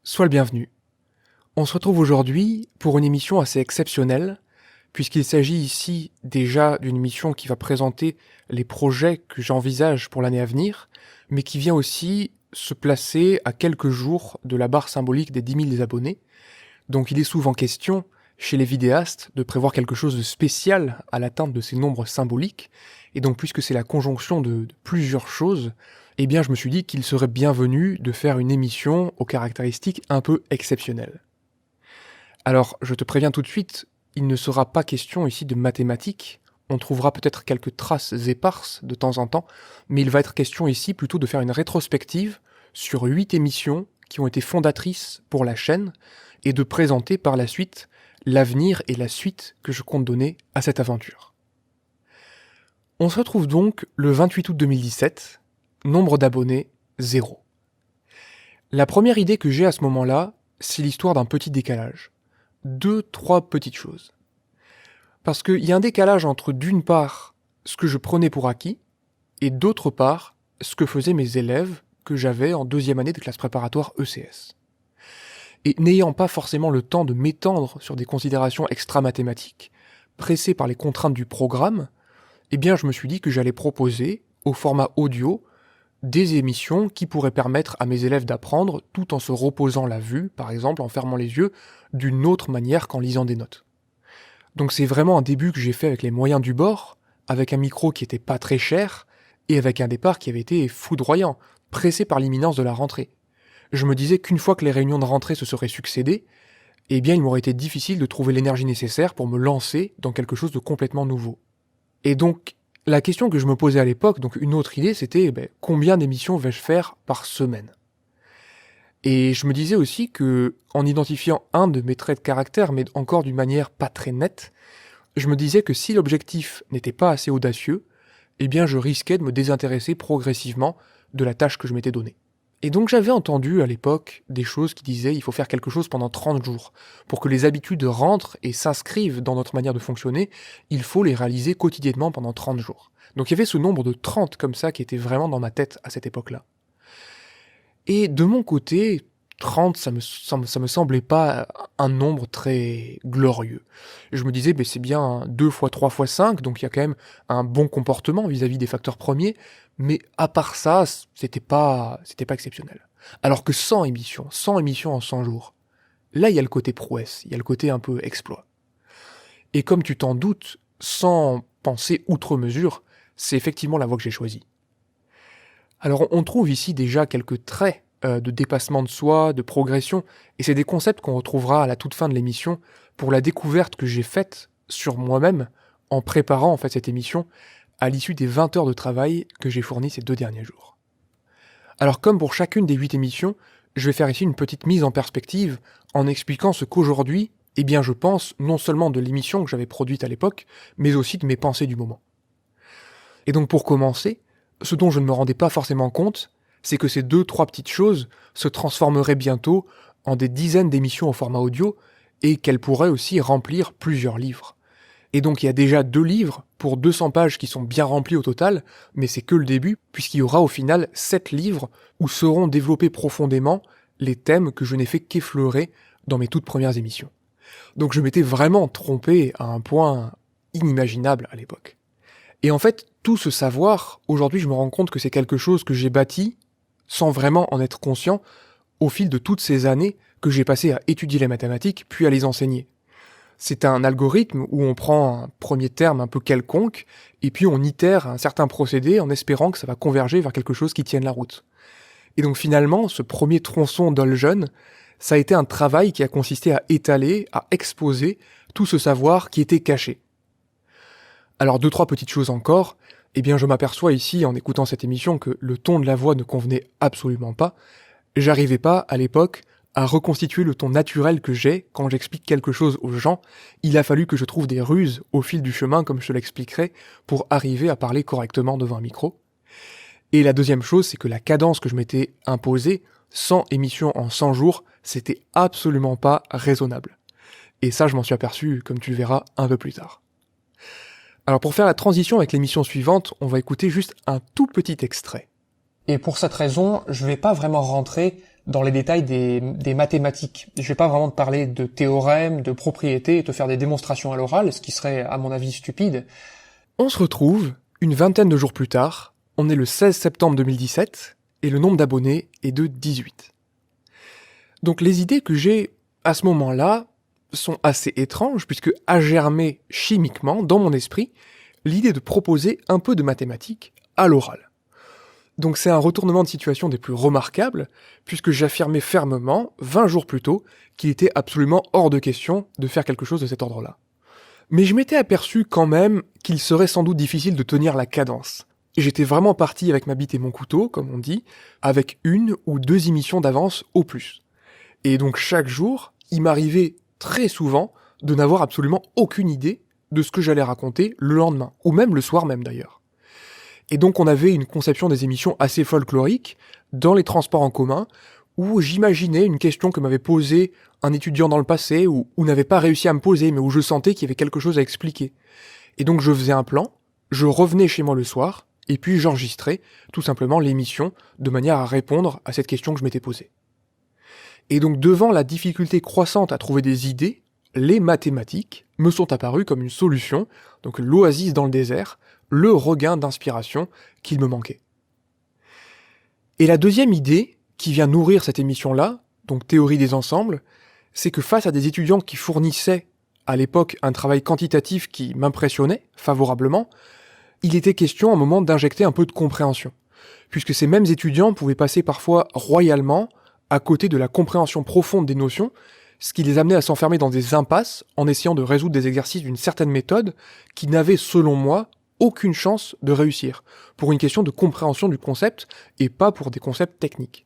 Sois le bienvenu. On se retrouve aujourd'hui pour une émission assez exceptionnelle, puisqu'il s'agit ici déjà d'une émission qui va présenter les projets que j'envisage pour l'année à venir, mais qui vient aussi se placer à quelques jours de la barre symbolique des 10 000 abonnés. Donc il est souvent question, chez les vidéastes, de prévoir quelque chose de spécial à l'atteinte de ces nombres symboliques, et donc puisque c'est la conjonction de plusieurs choses, eh bien je me suis dit qu'il serait bienvenu de faire une émission aux caractéristiques un peu exceptionnelles. Alors, je te préviens tout de suite, il ne sera pas question ici de mathématiques, on trouvera peut-être quelques traces éparses de temps en temps, mais il va être question ici plutôt de faire une rétrospective sur 8 émissions qui ont été fondatrices pour la chaîne, et de présenter par la suite l'avenir et la suite que je compte donner à cette aventure. On se retrouve donc le 28 août 2017, nombre d'abonnés, 0. La première idée que j'ai à ce moment-là, c'est l'histoire d'un petit décalage. 2-3 petites choses. Parce qu'il y a un décalage entre, d'une part, ce que je prenais pour acquis, et d'autre part, ce que faisaient mes élèves que j'avais en deuxième année de classe préparatoire ECS. Et n'ayant pas forcément le temps de m'étendre sur des considérations extra-mathématiques, pressé par les contraintes du programme, eh bien je me suis dit que j'allais proposer, au format audio, des émissions qui pourraient permettre à mes élèves d'apprendre tout en se reposant la vue, par exemple en fermant les yeux, d'une autre manière qu'en lisant des notes. Donc c'est vraiment un début que j'ai fait avec les moyens du bord, avec un micro qui était pas très cher, et avec un départ qui avait été foudroyant, pressé par l'imminence de la rentrée. Je me disais qu'une fois que les réunions de rentrée se seraient succédées, eh bien il m'aurait été difficile de trouver l'énergie nécessaire pour me lancer dans quelque chose de complètement nouveau. Et donc, la question que je me posais à l'époque, donc une autre idée, c'était combien d'émissions vais-je faire par semaine ? Et je me disais aussi que, en identifiant un de mes traits de caractère, mais encore d'une manière pas très nette, je me disais que si l'objectif n'était pas assez audacieux, eh bien je risquais de me désintéresser progressivement de la tâche que je m'étais donnée. Et donc j'avais entendu à l'époque des choses qui disaient il faut faire quelque chose pendant 30 jours. Pour que les habitudes rentrent et s'inscrivent dans notre manière de fonctionner, il faut les réaliser quotidiennement pendant 30 jours. Donc il y avait ce nombre de 30 comme ça qui était vraiment dans ma tête à cette époque-là. Et de mon côté, 30, ça me semblait pas un nombre très glorieux. Je me disais, c'est bien 2 fois 3 fois 5, donc il y a quand même un bon comportement vis-à-vis des facteurs premiers, mais à part ça, c'était pas exceptionnel. Alors que 100 émissions en 100 jours, là il y a le côté prouesse, il y a le côté un peu exploit. Et comme tu t'en doutes, sans penser outre mesure, c'est effectivement la voie que j'ai choisie. Alors on trouve ici déjà quelques traits de dépassement de soi, de progression, et c'est des concepts qu'on retrouvera à la toute fin de l'émission pour la découverte que j'ai faite sur moi-même en préparant en fait cette émission à l'issue des 20 heures de travail que j'ai fournies ces 2 derniers jours. Alors comme pour chacune des 8 émissions, je vais faire ici une petite mise en perspective en expliquant ce qu'aujourd'hui, eh bien je pense non seulement de l'émission que j'avais produite à l'époque, mais aussi de mes pensées du moment. Et donc pour commencer, ce dont je ne me rendais pas forcément compte, c'est que ces 2-3 petites choses se transformeraient bientôt en des dizaines d'émissions au format audio et qu'elles pourraient aussi remplir plusieurs livres. Et donc il y a déjà 2 livres pour 200 pages qui sont bien remplis au total, mais c'est que le début puisqu'il y aura au final 7 livres où seront développés profondément les thèmes que je n'ai fait qu'effleurer dans mes toutes premières émissions. Donc je m'étais vraiment trompé à un point inimaginable à l'époque. Et en fait, tout ce savoir, aujourd'hui je me rends compte que c'est quelque chose que j'ai bâti, sans vraiment en être conscient, au fil de toutes ces années que j'ai passé à étudier les mathématiques, puis à les enseigner. C'est un algorithme où on prend un premier terme un peu quelconque, et puis on itère un certain procédé en espérant que ça va converger vers quelque chose qui tienne la route. Et donc finalement, ce premier tronçon d'Oljeune, ça a été un travail qui a consisté à étaler, à exposer tout ce savoir qui était caché. Alors 2-3 petites choses encore, eh bien je m'aperçois ici en écoutant cette émission que le ton de la voix ne convenait absolument pas. J'arrivais pas à l'époque à reconstituer le ton naturel que j'ai quand j'explique quelque chose aux gens. Il a fallu que je trouve des ruses au fil du chemin, comme je te l'expliquerai, pour arriver à parler correctement devant un micro. Et la deuxième chose, c'est que la cadence que je m'étais imposée, 100 émissions en 100 jours, c'était absolument pas raisonnable. Et ça, je m'en suis aperçu, comme tu le verras, un peu plus tard. Alors pour faire la transition avec l'émission suivante, on va écouter juste un tout petit extrait. Et pour cette raison, je vais pas vraiment rentrer dans les détails des mathématiques. Je vais pas vraiment te parler de théorèmes, de propriétés et te faire des démonstrations à l'oral, ce qui serait, à mon avis, stupide. On se retrouve une vingtaine de jours plus tard, on est le 16 septembre 2017, et le nombre d'abonnés est de 18. Donc les idées que j'ai à ce moment-là sont assez étranges, puisque a germé chimiquement, dans mon esprit, l'idée de proposer un peu de mathématiques à l'oral. Donc c'est un retournement de situation des plus remarquables, puisque j'affirmais fermement, 20 jours plus tôt, qu'il était absolument hors de question de faire quelque chose de cet ordre-là. Mais je m'étais aperçu quand même qu'il serait sans doute difficile de tenir la cadence. Et j'étais vraiment parti avec ma bite et mon couteau, comme on dit, avec 1 ou 2 émissions d'avance au plus. Et donc chaque jour, il m'arrivait très souvent de n'avoir absolument aucune idée de ce que j'allais raconter le lendemain, ou même le soir même d'ailleurs. Et donc on avait une conception des émissions assez folklorique dans les transports en commun, où j'imaginais une question que m'avait posée un étudiant dans le passé, ou n'avait pas réussi à me poser, mais où je sentais qu'il y avait quelque chose à expliquer. Et donc je faisais un plan, je revenais chez moi le soir, et puis j'enregistrais tout simplement l'émission de manière à répondre à cette question que je m'étais posée. Et donc devant la difficulté croissante à trouver des idées, les mathématiques me sont apparues comme une solution, donc l'oasis dans le désert, le regain d'inspiration qu'il me manquait. Et la deuxième idée, qui vient nourrir cette émission-là, donc théorie des ensembles, c'est que face à des étudiants qui fournissaient à l'époque un travail quantitatif qui m'impressionnait favorablement, il était question à un moment d'injecter un peu de compréhension, puisque ces mêmes étudiants pouvaient passer parfois royalement à côté de la compréhension profonde des notions, ce qui les amenait à s'enfermer dans des impasses en essayant de résoudre des exercices d'une certaine méthode qui n'avaient, selon moi, aucune chance de réussir, pour une question de compréhension du concept et pas pour des concepts techniques.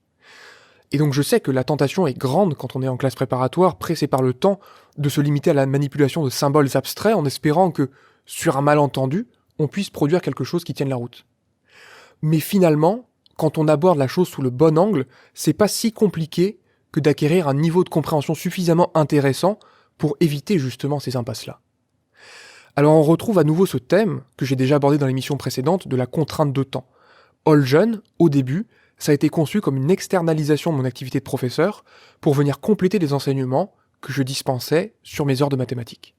Et donc je sais que la tentation est grande quand on est en classe préparatoire, pressé par le temps, de se limiter à la manipulation de symboles abstraits en espérant que, sur un malentendu, on puisse produire quelque chose qui tienne la route. Mais finalement, quand on aborde la chose sous le bon angle, c'est pas si compliqué que d'acquérir un niveau de compréhension suffisamment intéressant pour éviter justement ces impasses-là. Alors on retrouve à nouveau ce thème, que j'ai déjà abordé dans l'émission précédente, de la contrainte de temps. All jeune, au début, ça a été conçu comme une externalisation de mon activité de professeur pour venir compléter les enseignements que je dispensais sur mes heures de mathématiques.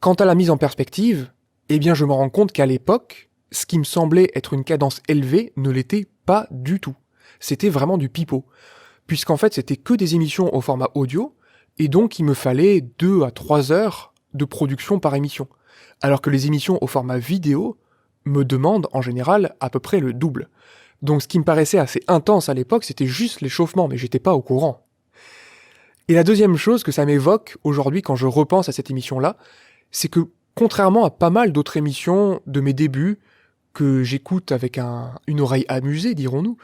Quant à la mise en perspective, eh bien je me rends compte qu'à l'époque, ce qui me semblait être une cadence élevée ne l'était pas du tout. C'était vraiment du pipeau, puisqu'en fait c'était que des émissions au format audio, et donc il me fallait 2 à 3 heures de production par émission, alors que les émissions au format vidéo me demandent en général à peu près le double. Donc ce qui me paraissait assez intense à l'époque, c'était juste l'échauffement, mais j'étais pas au courant. Et la deuxième chose que ça m'évoque aujourd'hui quand je repense à cette émission-là, c'est que contrairement à pas mal d'autres émissions de mes débuts, que j'écoute avec une oreille amusée, dirons-nous,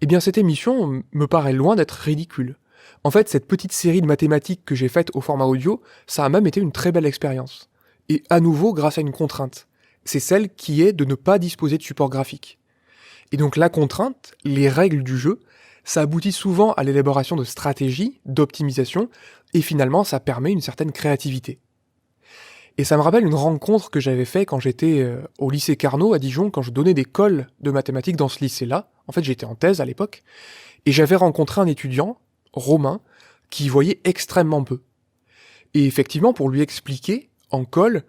eh bien cette émission me paraît loin d'être ridicule. En fait, cette petite série de mathématiques que j'ai faite au format audio, ça a même été une très belle expérience. Et à nouveau grâce à une contrainte. C'est celle qui est de ne pas disposer de support graphique. Et donc la contrainte, les règles du jeu, ça aboutit souvent à l'élaboration de stratégies, d'optimisation, et finalement ça permet une certaine créativité. Et ça me rappelle une rencontre que j'avais faite quand j'étais au lycée Carnot à Dijon, quand je donnais des cols de mathématiques dans ce lycée-là. En fait, j'étais en thèse à l'époque, et j'avais rencontré un étudiant, Romain, qui voyait extrêmement peu. Et effectivement, pour lui expliquer, en colle,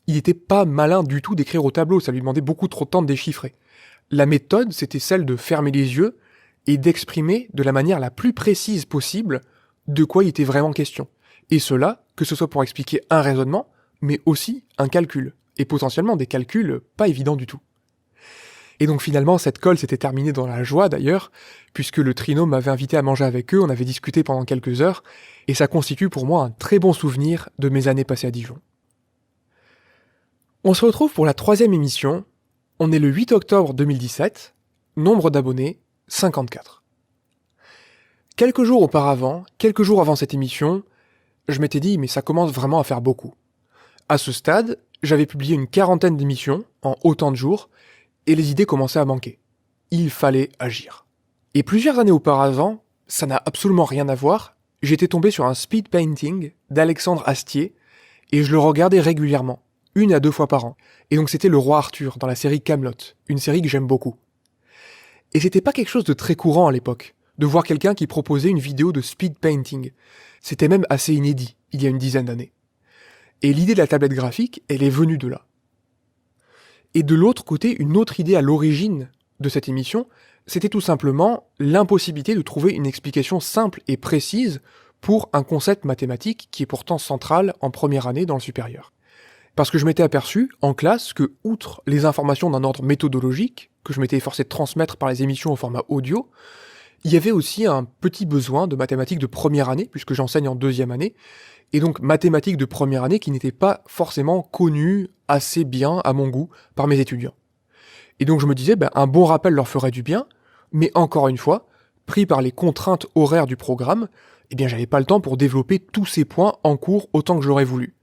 il était pas malin du tout d'écrire au tableau, ça lui demandait beaucoup trop de temps de déchiffrer. La méthode, c'était celle de fermer les yeux et d'exprimer de la manière la plus précise possible de quoi il était vraiment question. Et cela, que ce soit pour expliquer un raisonnement, mais aussi un calcul, et potentiellement des calculs pas évidents du tout. Et donc finalement, cette colle s'était terminée dans la joie d'ailleurs, puisque le Trino m'avait invité à manger avec eux, on avait discuté pendant quelques heures, et ça constitue pour moi un très bon souvenir de mes années passées à Dijon. On se retrouve pour la 3e émission, on est le 8 octobre 2017, nombre d'abonnés, 54. Quelques jours auparavant, quelques jours avant cette émission, je m'étais dit mais ça commence vraiment à faire beaucoup. À ce stade, j'avais publié une 40aine d'émissions en autant de jours, et les idées commençaient à manquer. Il fallait agir. Et plusieurs années auparavant, ça n'a absolument rien à voir, j'étais tombé sur un speed painting d'Alexandre Astier, et je le regardais régulièrement, 1 à 2 fois par an. Et donc c'était le roi Arthur dans la série Kaamelott, une série que j'aime beaucoup. Et c'était pas quelque chose de très courant à l'époque, de voir quelqu'un qui proposait une vidéo de speed painting. C'était même assez inédit, il y a une dizaine d'années. Et l'idée de la tablette graphique, elle est venue de là. Et de l'autre côté, une autre idée à l'origine de cette émission, c'était tout simplement l'impossibilité de trouver une explication simple et précise pour un concept mathématique qui est pourtant central en première année dans le supérieur. Parce que je m'étais aperçu, en classe, que outre les informations d'un ordre méthodologique, que je m'étais efforcé de transmettre par les émissions au format audio, il y avait aussi un petit besoin de mathématiques de première année, puisque j'enseigne en deuxième année, et donc mathématiques de première année qui n'étaient pas forcément connues assez bien à mon goût par mes étudiants. Et donc je me disais, un bon rappel leur ferait du bien, mais encore une fois, pris par les contraintes horaires du programme, j'avais pas le temps pour développer tous ces points en cours autant que j'aurais voulu.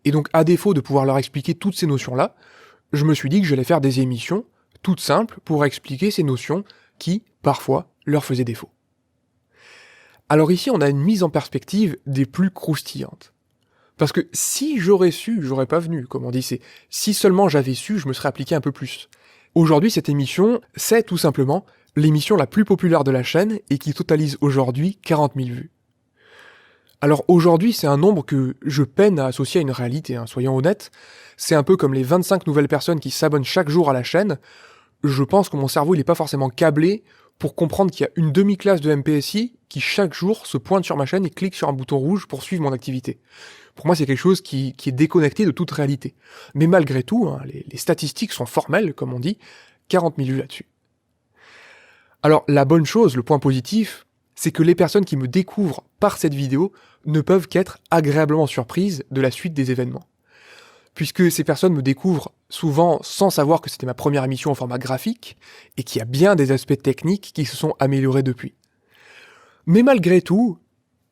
Et donc à défaut de pouvoir leur expliquer toutes ces notions-là, je me suis dit que j'allais faire des émissions toutes simples pour expliquer ces notions qui, parfois, leur faisaient défaut. Alors ici, on a une mise en perspective des plus croustillantes. Parce que si j'aurais su, j'aurais pas venu, comme on dit, c'est si seulement j'avais su, je me serais appliqué un peu plus. Aujourd'hui, cette émission, c'est tout simplement l'émission la plus populaire de la chaîne et qui totalise aujourd'hui 40 000 vues. Alors aujourd'hui, c'est un nombre que je peine à associer à une réalité, soyons honnêtes. C'est un peu comme les 25 nouvelles personnes qui s'abonnent chaque jour à la chaîne. Je pense que mon cerveau, il est pas forcément câblé pour comprendre qu'il y a une demi-classe de MPSI qui chaque jour se pointe sur ma chaîne et clique sur un bouton rouge pour suivre mon activité. Pour moi, c'est quelque chose qui est déconnecté de toute réalité. Mais malgré tout, les statistiques sont formelles, comme on dit, 40 000 vues là-dessus. Alors, la bonne chose, le point positif, c'est que les personnes qui me découvrent par cette vidéo ne peuvent qu'être agréablement surprises de la suite des événements. Puisque ces personnes me découvrent souvent sans savoir que c'était ma première émission en format graphique, et qu'il y a bien des aspects techniques qui se sont améliorés depuis. Mais malgré tout,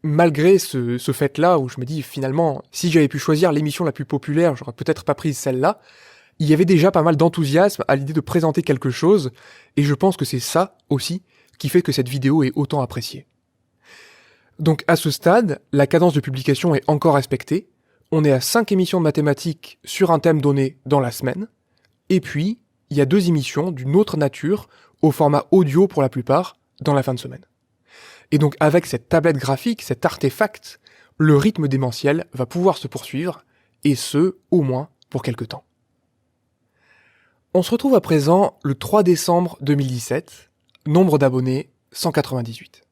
malgré ce fait-là, où je me dis finalement, si j'avais pu choisir l'émission la plus populaire, j'aurais peut-être pas pris celle-là, il y avait déjà pas mal d'enthousiasme à l'idée de présenter quelque chose, et je pense que c'est ça aussi qui fait que cette vidéo est autant appréciée. Donc à ce stade, la cadence de publication est encore respectée, on est à 5 émissions de mathématiques sur un thème donné dans la semaine, et puis il y a 2 émissions d'une autre nature, au format audio pour la plupart, dans la fin de semaine. Et donc avec cette tablette graphique, cet artefact, le rythme démentiel va pouvoir se poursuivre, et ce, au moins, pour quelque temps. On se retrouve à présent le 3 décembre 2017, nombre d'abonnés 198.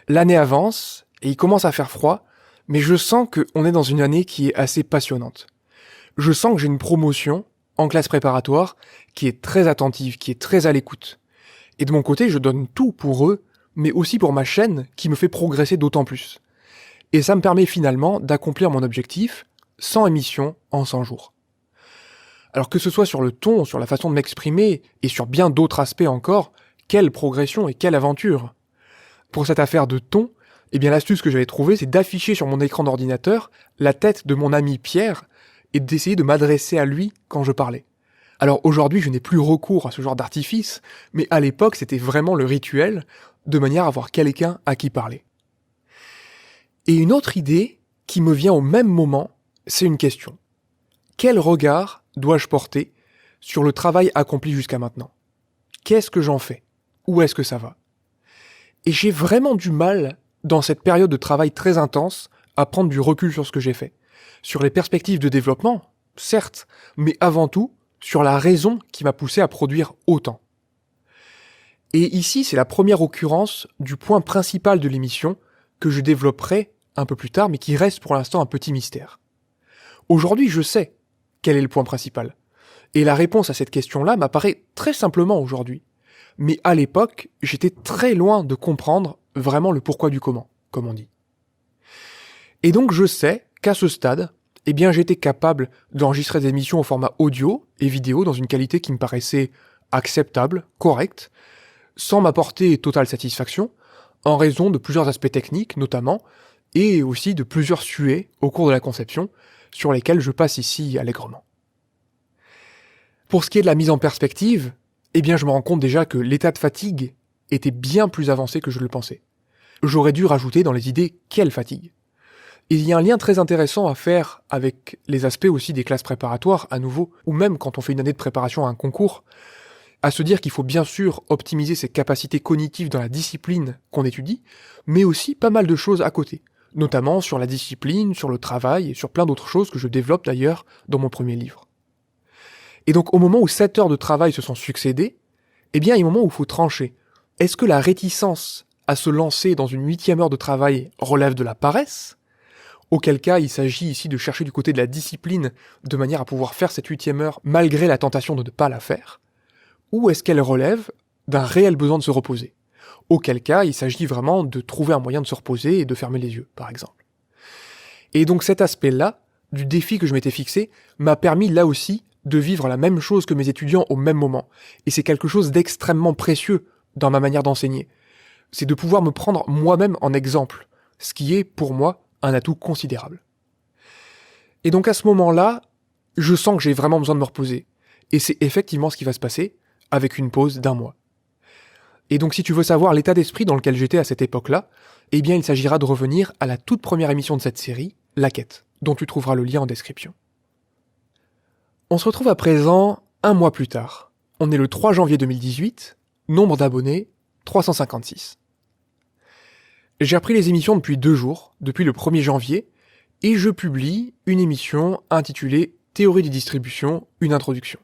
L'année avance, et il commence à faire froid, mais je sens qu'on est dans une année qui est assez passionnante. Je sens que j'ai une promotion en classe préparatoire qui est très attentive, qui est très à l'écoute. Et de mon côté, je donne tout pour eux, mais aussi pour ma chaîne qui me fait progresser d'autant plus. Et ça me permet finalement d'accomplir mon objectif, 100 émissions en 100 jours. Alors que ce soit sur le ton, sur la façon de m'exprimer, et sur bien d'autres aspects encore, quelle progression et quelle aventure! Pour cette affaire de ton, l'astuce que j'avais trouvée, c'est d'afficher sur mon écran d'ordinateur la tête de mon ami Pierre, et d'essayer de m'adresser à lui quand je parlais. Alors aujourd'hui, je n'ai plus recours à ce genre d'artifice, mais à l'époque, c'était vraiment le rituel, de manière à avoir quelqu'un à qui parler. Et une autre idée qui me vient au même moment, c'est une question. Quel regard dois-je porter sur le travail accompli jusqu'à maintenant? Qu'est-ce que j'en fais? Où est-ce que ça va? Et j'ai vraiment du mal, dans cette période de travail très intense, à prendre du recul sur ce que j'ai fait. Sur les perspectives de développement, certes, mais avant tout, sur la raison qui m'a poussé à produire autant. Et ici, c'est la première occurrence du point principal de l'émission que je développerai un peu plus tard, mais qui reste pour l'instant un petit mystère. Aujourd'hui, je sais quel est le point principal. Et la réponse à cette question-là m'apparaît très simplement aujourd'hui. Mais à l'époque, j'étais très loin de comprendre vraiment le pourquoi du comment, comme on dit. Et donc je sais qu'à ce stade, j'étais capable d'enregistrer des émissions au format audio et vidéo dans une qualité qui me paraissait acceptable, correcte, sans m'apporter totale satisfaction, en raison de plusieurs aspects techniques notamment, et aussi de plusieurs suets au cours de la conception, sur lesquels je passe ici allègrement. Pour ce qui est de la mise en perspective, je me rends compte déjà que l'état de fatigue était bien plus avancé que je le pensais. J'aurais dû rajouter dans les idées quelle fatigue. Et il y a un lien très intéressant à faire avec les aspects aussi des classes préparatoires, à nouveau, ou même quand on fait une année de préparation à un concours, à se dire qu'il faut bien sûr optimiser ses capacités cognitives dans la discipline qu'on étudie, mais aussi pas mal de choses à côté, notamment sur la discipline, sur le travail et sur plein d'autres choses que je développe d'ailleurs dans mon premier livre. Et donc au moment où 7 heures de travail se sont succédées, eh bien il y a un moment où il faut trancher. Est-ce que la réticence à se lancer dans une 8e heure de travail relève de la paresse ? Auquel cas il s'agit ici de chercher du côté de la discipline de manière à pouvoir faire cette 8e heure malgré la tentation de ne pas la faire ? Ou est-ce qu'elle relève d'un réel besoin de se reposer ? Auquel cas, il s'agit vraiment de trouver un moyen de se reposer et de fermer les yeux, par exemple. Et donc cet aspect-là, du défi que je m'étais fixé, m'a permis là aussi de vivre la même chose que mes étudiants au même moment. Et c'est quelque chose d'extrêmement précieux dans ma manière d'enseigner. C'est de pouvoir me prendre moi-même en exemple, ce qui est, pour moi, un atout considérable. Et donc à ce moment-là, je sens que j'ai vraiment besoin de me reposer. Et c'est effectivement ce qui va se passer, avec une pause d'1 mois. Et donc si tu veux savoir l'état d'esprit dans lequel j'étais à cette époque-là, eh bien il s'agira de revenir à la toute première émission de cette série, La Quête, dont tu trouveras le lien en description. On se retrouve à présent 1 mois plus tard. On est le 3 janvier 2018, nombre d'abonnés, 356. J'ai repris les émissions depuis 2 jours, depuis le 1er janvier, et je publie une émission intitulée Théorie des distributions, une introduction.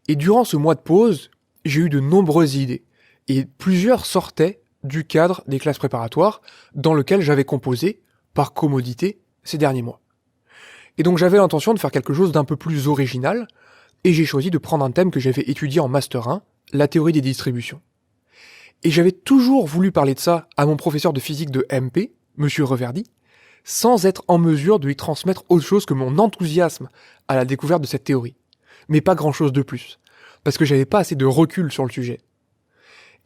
Et durant ce mois de pause, j'ai eu de nombreuses idées, et plusieurs sortaient du cadre des classes préparatoires dans lequel j'avais composé, par commodité, ces derniers mois. Et donc j'avais l'intention de faire quelque chose d'un peu plus original, et j'ai choisi de prendre un thème que j'avais étudié en Master 1, la théorie des distributions. Et j'avais toujours voulu parler de ça à mon professeur de physique de MP, Monsieur Reverdy, sans être en mesure de lui transmettre autre chose que mon enthousiasme à la découverte de cette théorie. Mais pas grand-chose de plus, parce que j'avais pas assez de recul sur le sujet.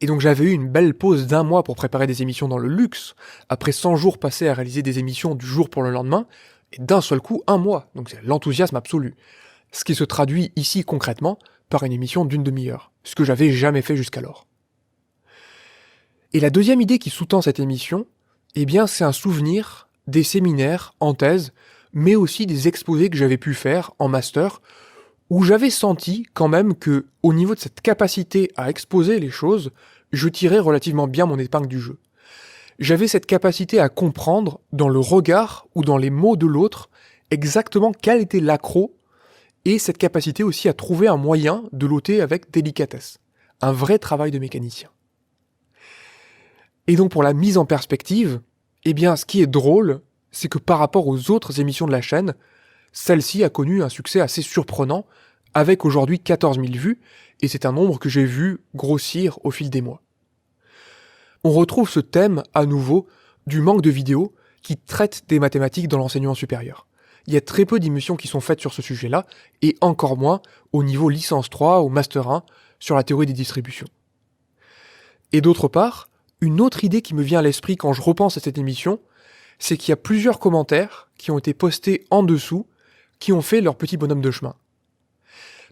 Et donc j'avais eu une belle pause d'1 mois pour préparer des émissions dans le luxe, après 100 jours passés à réaliser des émissions du jour pour le lendemain, et d'un seul coup 1 mois, donc c'est l'enthousiasme absolu. Ce qui se traduit ici concrètement par une émission d'1 demi-heure, ce que j'avais jamais fait jusqu'alors. Et la deuxième idée qui sous-tend cette émission, eh bien c'est un souvenir des séminaires en thèse, mais aussi des exposés que j'avais pu faire en master, où j'avais senti quand même que, au niveau de cette capacité à exposer les choses, je tirais relativement bien mon épingle du jeu. J'avais cette capacité à comprendre, dans le regard ou dans les mots de l'autre, exactement quel était l'accroc, et cette capacité aussi à trouver un moyen de l'ôter avec délicatesse. Un vrai travail de mécanicien. Et donc pour la mise en perspective, eh bien ce qui est drôle, c'est que par rapport aux autres émissions de la chaîne, celle-ci a connu un succès assez surprenant, avec aujourd'hui 14 000 vues, et c'est un nombre que j'ai vu grossir au fil des mois. On retrouve ce thème, à nouveau, du manque de vidéos qui traitent des mathématiques dans l'enseignement supérieur. Il y a très peu d'émissions qui sont faites sur ce sujet-là, et encore moins au niveau licence 3 ou master 1 sur la théorie des distributions. Et d'autre part, une autre idée qui me vient à l'esprit quand je repense à cette émission, c'est qu'il y a plusieurs commentaires qui ont été postés en dessous, qui ont fait leur petit bonhomme de chemin.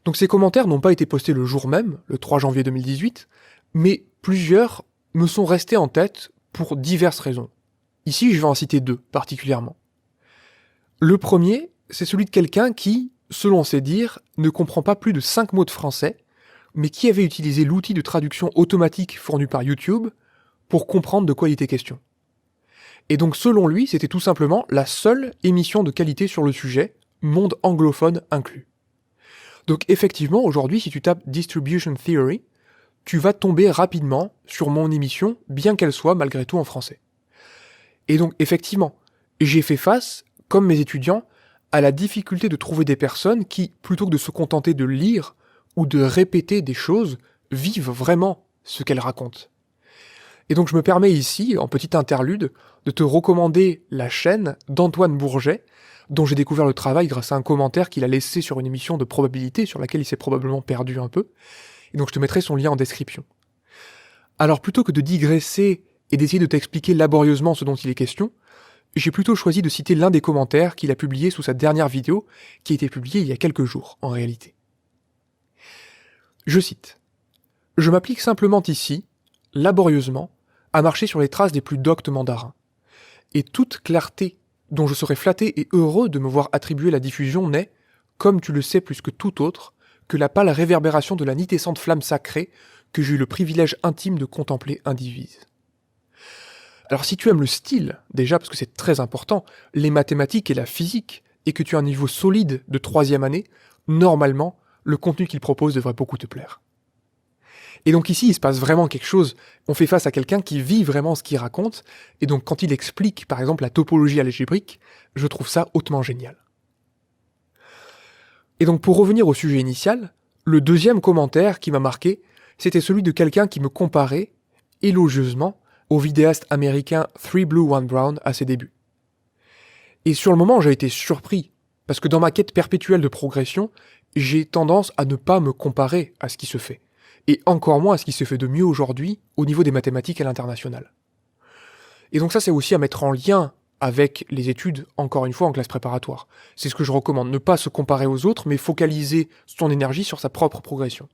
Donc ces commentaires n'ont pas été postés le jour même, le 3 janvier 2018, mais plusieurs me sont restés en tête pour diverses raisons. Ici, je vais en citer 2 particulièrement. Le premier, c'est celui de quelqu'un qui, selon ses dires, ne comprend pas plus de 5 mots de français, mais qui avait utilisé l'outil de traduction automatique fourni par YouTube pour comprendre de quoi il était question. Et donc selon lui, c'était tout simplement la seule émission de qualité sur le sujet, monde anglophone inclus. Donc effectivement, aujourd'hui, si tu tapes Distribution Theory, tu vas tomber rapidement sur mon émission, bien qu'elle soit malgré tout en français. Et donc effectivement, j'ai fait face, comme mes étudiants, à la difficulté de trouver des personnes qui, plutôt que de se contenter de lire ou de répéter des choses, vivent vraiment ce qu'elles racontent. Et donc je me permets ici, en petite interlude, de te recommander la chaîne d'Antoine Bourget, dont j'ai découvert le travail grâce à un commentaire qu'il a laissé sur une émission de probabilité sur laquelle il s'est probablement perdu un peu, et donc je te mettrai son lien en description. Alors plutôt que de digresser et d'essayer de t'expliquer laborieusement ce dont il est question, j'ai plutôt choisi de citer l'un des commentaires qu'il a publié sous sa dernière vidéo, qui a été publiée il y a quelques jours, en réalité. Je cite. « Je m'applique simplement ici, laborieusement, à marcher sur les traces des plus doctes mandarins. Et toute clarté dont je serais flatté et heureux de me voir attribuer la diffusion n'est, comme tu le sais plus que tout autre, que la pâle réverbération de la nitescente flamme sacrée que j'ai eu le privilège intime de contempler indivise. Alors si tu aimes le style, déjà parce que c'est très important, les mathématiques et la physique, et que tu as un niveau solide de 3e année, normalement, le contenu qu'il propose devrait beaucoup te plaire. Et donc ici, il se passe vraiment quelque chose. On fait face à quelqu'un qui vit vraiment ce qu'il raconte, et donc quand il explique, par exemple, la topologie algébrique, je trouve ça hautement génial. Et donc pour revenir au sujet initial, le deuxième commentaire qui m'a marqué, c'était celui de quelqu'un qui me comparait, élogieusement, au vidéaste américain 3 Blue 1 Brown à ses débuts. Et sur le moment, j'ai été surpris, parce que dans ma quête perpétuelle de progression, j'ai tendance à ne pas me comparer à ce qui se fait, et encore moins à ce qui se fait de mieux aujourd'hui au niveau des mathématiques à l'international. Et donc ça, c'est aussi à mettre en lien avec les études, encore une fois, en classe préparatoire. C'est ce que je recommande, ne pas se comparer aux autres, mais focaliser son énergie sur sa propre progression.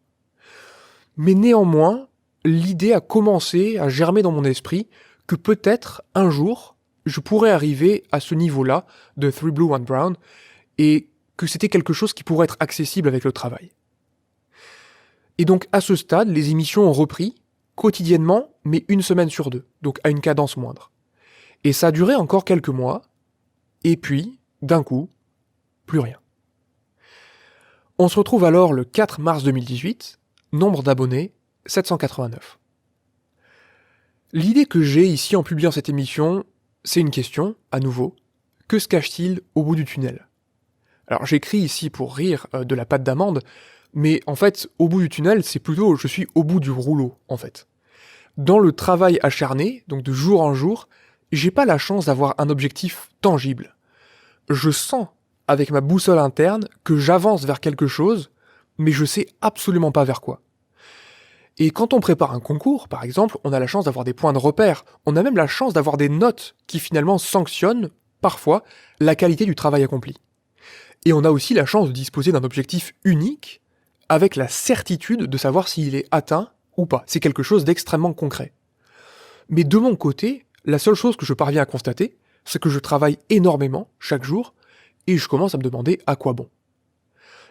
Mais néanmoins, l'idée a commencé à germer dans mon esprit que peut-être, un jour, je pourrais arriver à ce niveau-là de 3 Blue 1 Brown, et que c'était quelque chose qui pourrait être accessible avec le travail. Et donc, à ce stade, les émissions ont repris, quotidiennement, mais 1 semaine sur 2, donc à une cadence moindre. Et ça a duré encore quelques mois, et puis, d'un coup, plus rien. On se retrouve alors le 4 mars 2018, nombre d'abonnés, 789. L'idée que j'ai ici en publiant cette émission, c'est une question, à nouveau. Que se cache-t-il au bout du tunnel ? Alors j'écris ici pour rire de la pâte d'amande, mais en fait, au bout du tunnel, c'est plutôt je suis au bout du rouleau, en fait. Dans le travail acharné, donc de jour en jour, j'ai pas la chance d'avoir un objectif tangible. Je sens, avec ma boussole interne, que j'avance vers quelque chose, mais je sais absolument pas vers quoi. Et quand on prépare un concours, par exemple, on a la chance d'avoir des points de repère, on a même la chance d'avoir des notes qui finalement sanctionnent, parfois, la qualité du travail accompli. Et on a aussi la chance de disposer d'un objectif unique, avec la certitude de savoir s'il est atteint ou pas. C'est quelque chose d'extrêmement concret. Mais de mon côté, la seule chose que je parviens à constater, c'est que je travaille énormément, chaque jour, et je commence à me demander à quoi bon.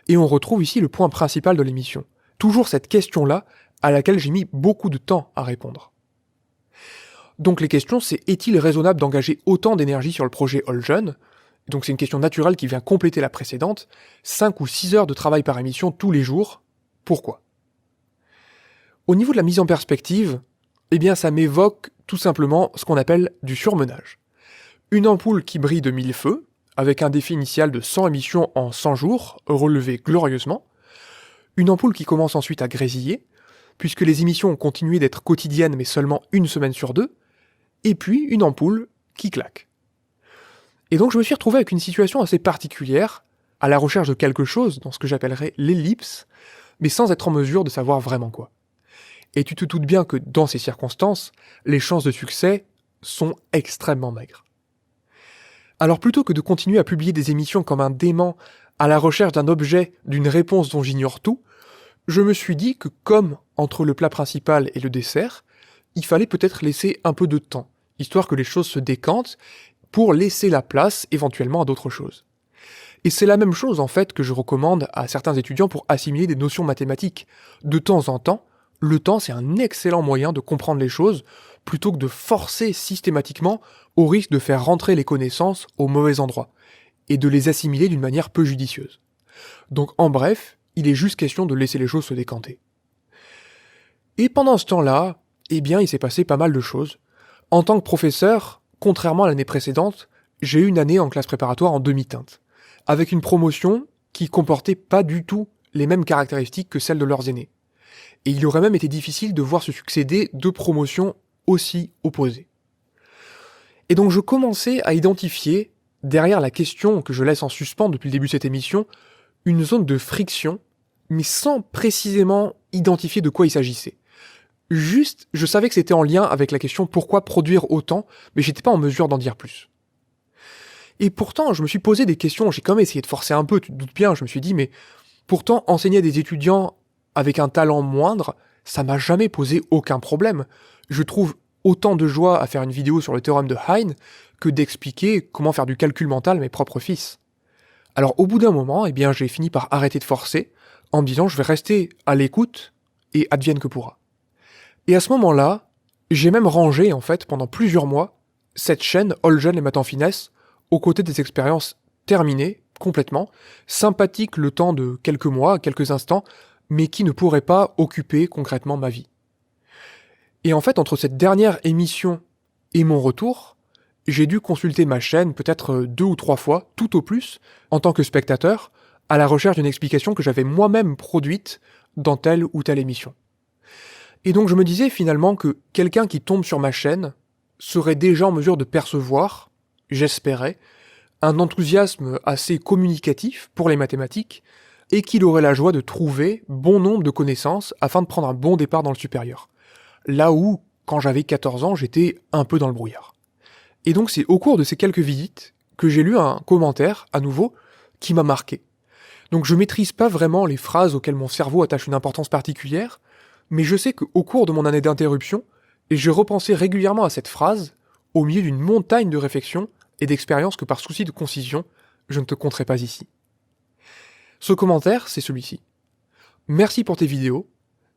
Et on retrouve ici le point principal de l'émission. Toujours cette question-là, à laquelle j'ai mis beaucoup de temps à répondre. Donc les questions, c'est est-il raisonnable d'engager autant d'énergie sur le projet All Jeune ? Donc c'est une question naturelle qui vient compléter la précédente. 5 ou 6 heures de travail par émission tous les jours. Pourquoi ? Au niveau de la mise en perspective, eh bien ça m'évoque tout simplement ce qu'on appelle du surmenage. Une ampoule qui brille de 1000 feux, avec un défi initial de 100 émissions en 100 jours, relevé glorieusement. Une ampoule qui commence ensuite à grésiller, puisque les émissions ont continué d'être quotidiennes mais seulement 1 semaine sur 2, et puis une ampoule qui claque. Et donc je me suis retrouvé avec une situation assez particulière, à la recherche de quelque chose dans ce que j'appellerais l'ellipse, mais sans être en mesure de savoir vraiment quoi. Et tu te doutes bien que dans ces circonstances, les chances de succès sont extrêmement maigres. Alors plutôt que de continuer à publier des émissions comme un dément à la recherche d'un objet, d'une réponse dont j'ignore tout, je me suis dit que comme entre le plat principal et le dessert, il fallait peut-être laisser un peu de temps, histoire que les choses se décantent, pour laisser la place éventuellement à d'autres choses. Et c'est la même chose en fait que je recommande à certains étudiants pour assimiler des notions mathématiques. De temps en temps, le temps c'est un excellent moyen de comprendre les choses, plutôt que de forcer systématiquement au risque de faire rentrer les connaissances au mauvais endroit, et de les assimiler d'une manière peu judicieuse. Donc en bref, il est juste question de laisser les choses se décanter. Et pendant ce temps-là, eh bien il s'est passé pas mal de choses. En tant que professeur, contrairement à l'année précédente, j'ai eu une année en classe préparatoire en demi-teinte, avec une promotion qui comportait pas du tout les mêmes caractéristiques que celles de leurs aînés. Et il aurait même été difficile de voir se succéder 2 promotions aussi opposées. Et donc je commençais à identifier, derrière la question que je laisse en suspens depuis le début de cette émission, une zone de friction, mais sans précisément identifier de quoi il s'agissait. Juste, je savais que c'était en lien avec la question pourquoi produire autant, mais j'étais pas en mesure d'en dire plus. Et pourtant, je me suis posé des questions, j'ai quand même essayé de forcer un peu, tu te doutes bien, je me suis dit, mais pourtant, enseigner à des étudiants avec un talent moindre, ça m'a jamais posé aucun problème. Je trouve autant de joie à faire une vidéo sur le théorème de Hein que d'expliquer comment faire du calcul mental à mes propres fils. Alors au bout d'un moment, eh bien, j'ai fini par arrêter de forcer, en me disant je vais rester à l'écoute et advienne que pourra. Et à ce moment-là, j'ai même rangé en fait pendant plusieurs mois cette chaîne All Jeune les Maths en Finesse aux côtés des expériences terminées complètement, sympathiques le temps de quelques mois, quelques instants, mais qui ne pourraient pas occuper concrètement ma vie. Et en fait, entre cette dernière émission et mon retour, j'ai dû consulter ma chaîne peut-être 2 ou 3 fois, tout au plus, en tant que spectateur, à la recherche d'une explication que j'avais moi-même produite dans telle ou telle émission. Et donc je me disais finalement que quelqu'un qui tombe sur ma chaîne serait déjà en mesure de percevoir, j'espérais, un enthousiasme assez communicatif pour les mathématiques, et qu'il aurait la joie de trouver bon nombre de connaissances afin de prendre un bon départ dans le supérieur. Là où, quand j'avais 14 ans, j'étais un peu dans le brouillard. Et donc c'est au cours de ces quelques visites que j'ai lu un commentaire, à nouveau, qui m'a marqué. Donc je maîtrise pas vraiment les phrases auxquelles mon cerveau attache une importance particulière, mais je sais qu'au cours de mon année d'interruption, j'ai repensé régulièrement à cette phrase, au milieu d'une montagne de réflexions et d'expériences que par souci de concision, je ne te conterai pas ici. Ce commentaire, c'est celui-ci. Merci pour tes vidéos.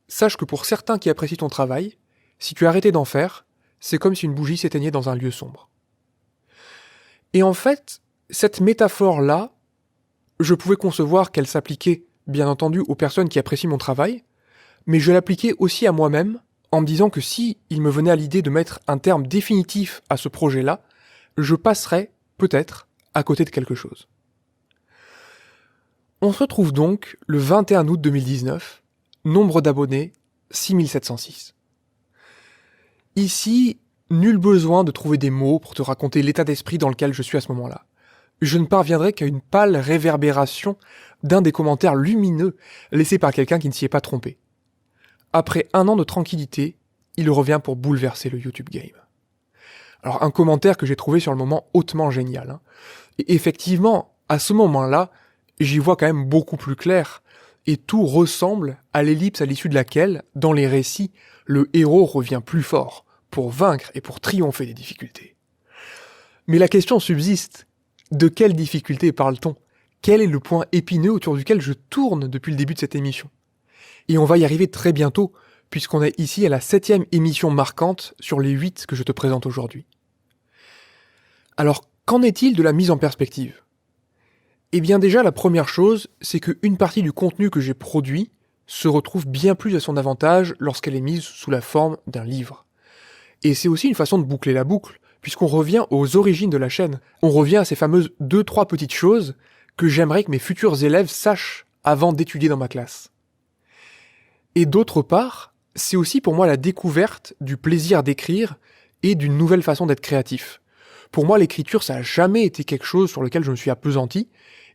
Sache que pour certains qui apprécient ton travail, si tu arrêtais d'en faire, c'est comme si une bougie s'éteignait dans un lieu sombre. Et en fait, cette métaphore-là, je pouvais concevoir qu'elle s'appliquait, bien entendu, aux personnes qui apprécient mon travail, mais je l'appliquais aussi à moi-même, en me disant que si il me venait à l'idée de mettre un terme définitif à ce projet-là, je passerais, peut-être, à côté de quelque chose. On se retrouve donc le 21 août 2019, nombre d'abonnés, 6706. Ici, nul besoin de trouver des mots pour te raconter l'état d'esprit dans lequel je suis à ce moment-là. Je ne parviendrai qu'à une pâle réverbération d'un des commentaires lumineux laissés par quelqu'un qui ne s'y est pas trompé. Après 1 an de tranquillité, il revient pour bouleverser le YouTube Game. Alors un commentaire que j'ai trouvé sur le moment hautement génial. Et effectivement, à ce moment-là, j'y vois quand même beaucoup plus clair, et tout ressemble à l'ellipse à l'issue de laquelle, dans les récits, le héros revient plus fort, pour vaincre et pour triompher des difficultés. Mais la question subsiste, de quelle difficulté parle-t-on ? Quel est le point épineux autour duquel je tourne depuis le début de cette émission ? Et on va y arriver très bientôt, puisqu'on est ici à la 7e émission marquante sur les 8 que je te présente aujourd'hui. Alors, qu'en est-il de la mise en perspective ? Eh bien déjà, la première chose, c'est qu'une partie du contenu que j'ai produit se retrouve bien plus à son avantage lorsqu'elle est mise sous la forme d'un livre. Et c'est aussi une façon de boucler la boucle, puisqu'on revient aux origines de la chaîne. On revient à ces fameuses 2-3 petites choses que j'aimerais que mes futurs élèves sachent avant d'étudier dans ma classe. Et d'autre part, c'est aussi pour moi la découverte du plaisir d'écrire et d'une nouvelle façon d'être créatif. Pour moi, l'écriture, ça n'a jamais été quelque chose sur lequel je me suis appesanti,